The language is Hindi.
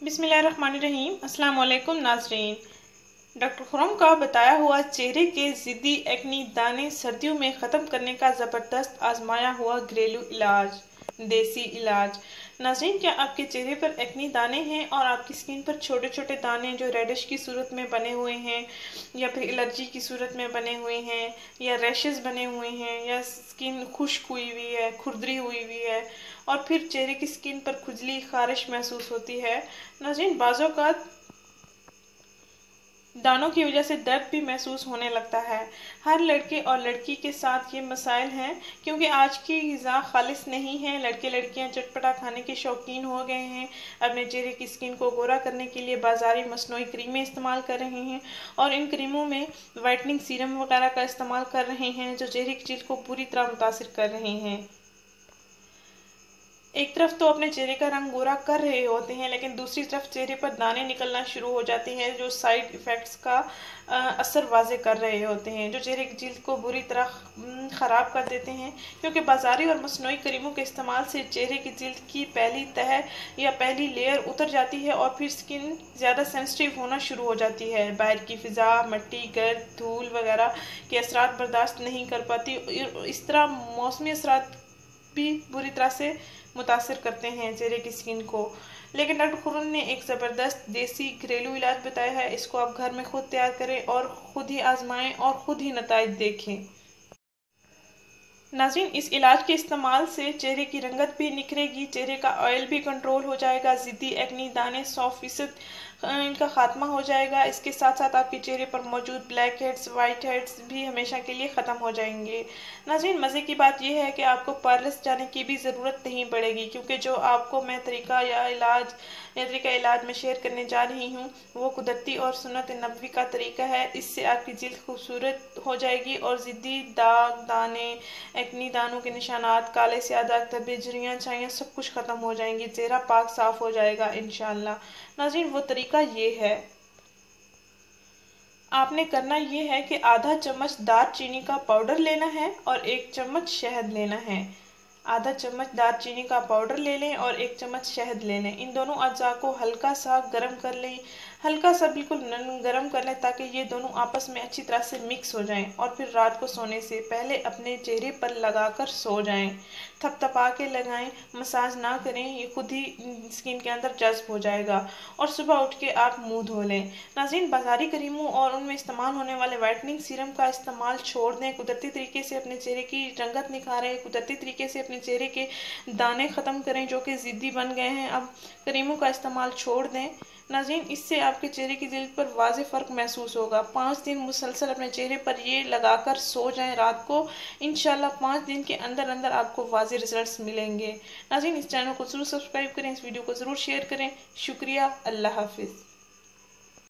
बिस्मिल्लाहिर्रहमानिर्रहीम। अस्सलाम वालेकुम नाज़रीन। डॉक्टर खुरम का बताया हुआ चेहरे के ज़िद्दी एक्नी दाने सर्दियों में ख़त्म करने का ज़बरदस्त आजमाया हुआ घरेलू इलाज, देसी इलाज। नाज़रीन, क्या आपके चेहरे पर एक्नी दाने हैं और आपकी स्किन पर छोटे छोटे दाने जो रेडिश की सूरत में बने हुए हैं या फिर एलर्जी की सूरत में बने हुए हैं या रैशेस बने हुए हैं या स्किन खुश्क हुई हुई है, खुरदरी हुई हुई है और फिर चेहरे की स्किन पर खुजली खारिश महसूस होती है। नाज़रीन, बाज़ों का दानों की वजह से दर्द भी महसूस होने लगता है। हर लड़के और लड़की के साथ ये मसाइल हैं क्योंकि आज की ग़िज़ा खालिस नहीं है। लड़के लड़कियां चटपटा खाने के शौकीन हो गए हैं, अपने चेहरे की स्किन को गोरा करने के लिए बाज़ारी मसनूई क्रीमें इस्तेमाल कर रहे हैं और इन क्रीमों में वाइटनिंग सीरम वगैरह का इस्तेमाल कर रहे हैं जो चेहरे की जिल्द को पूरी तरह मुतासिर कर रहे हैं। एक तरफ तो अपने चेहरे का रंग गोरा कर रहे होते हैं लेकिन दूसरी तरफ चेहरे पर दाने निकलना शुरू हो जाते हैं जो साइड इफ़ेक्ट्स का असर वाज़े कर रहे होते हैं, जो चेहरे की जिल्द को बुरी तरह ख़राब कर देते हैं क्योंकि बाज़ारी और मसनूई क्रीमों के इस्तेमाल से चेहरे की जिल्द की पहली तह या पहली लेयर उतर जाती है और फिर स्किन ज़्यादा सेंसिटिव होना शुरू हो जाती है। बाहर की फ़िज़ा, मिट्टी, गर्द, धूल वगैरह के असरात बर्दाश्त नहीं कर पाती। इस तरह मौसमी असरात भी बुरी तरह से मुतासिर करते हैं चेहरे की स्किन को। लेकिन डॉक्टर खुरम ने एक ज़बरदस्त देसी घरेलू इलाज बताया है, इसको आप घर में खुद तैयार करें और ख़ुद ही आजमाएं और ख़ुद ही नताइज देखें। नाज़रीन, इस इलाज के इस्तेमाल से चेहरे की रंगत भी निखरेगी, चेहरे का ऑयल भी कंट्रोल हो जाएगा, ज़िद्दी एक्नी दाने 100% इनका खात्मा हो जाएगा। इसके साथ साथ आपके चेहरे पर मौजूद ब्लैक हेड्स, वाइट हेड्स भी हमेशा के लिए ख़त्म हो जाएंगे। नाज़रीन, मज़े की बात यह है कि आपको पार्लर जाने की भी ज़रूरत नहीं पड़ेगी क्योंकि जो आपको मैं तरीका इलाज में शेयर करने जा रही हूँ वो कुदरती और सुन्नत नबवी का तरीका है। इससे आपकी जिल्द खूबसूरत हो जाएगी और ज़िद्दी दाग, दाने, एक्नी दानों के निशानात, काले स्याह दाग, धब्बे, झुर्रियाँ, छाइयाँ सब कुछ ख़त्म हो जाएंगी। चेहरा पाक साफ़ हो जाएगा इंशाअल्लाह। नाज़रीन, वो तरीका ये है, आपने करना ये है कि आधा चम्मच दालचीनी का पाउडर लेना है और 1 चम्मच शहद लेना है। आधा चम्मच दालचीनी का पाउडर ले लें और 1 चम्मच शहद ले लें। इन दोनों अज्जा को हल्का सा गर्म कर लें, हल्का सा बिल्कुल गर्म कर लें ताकि ये दोनों आपस में अच्छी तरह से मिक्स हो जाएं और फिर रात को सोने से पहले अपने चेहरे पर लगाकर सो जाएं। थपथपा के लगाएं, मसाज ना करें, ये खुद ही स्किन के अंदर जज्ब हो जाएगा और सुबह उठ के आप मुंह धो लें। नाज़रीन, बाज़ारी क्रीमों और उनमें इस्तेमाल होने वाले वाइटनिंग सीरम का इस्तेमाल छोड़ दें। कुदरती तरीके से अपने चेहरे की रंगत निखारें, कुदरती तरीके से अपने चेहरे के दाने ख़त्म करें जो कि ज़िद्दी बन गए हैं। अब क्रीमों का इस्तेमाल छोड़ दें। नाज़रीन, इससे आपके चेहरे की जिल्द पर वाज़े फ़र्क महसूस होगा। 5 दिन मुसलसल अपने चेहरे पर ये लगाकर सो जाएं रात को, इंशाल्लाह 5 दिन के अंदर अंदर आपको वाज़े रिजल्ट्स मिलेंगे। नाज़रीन, इस चैनल को ज़रूर सब्सक्राइब करें, इस वीडियो को ज़रूर शेयर करें। शुक्रिया। अल्लाह हाफिज़।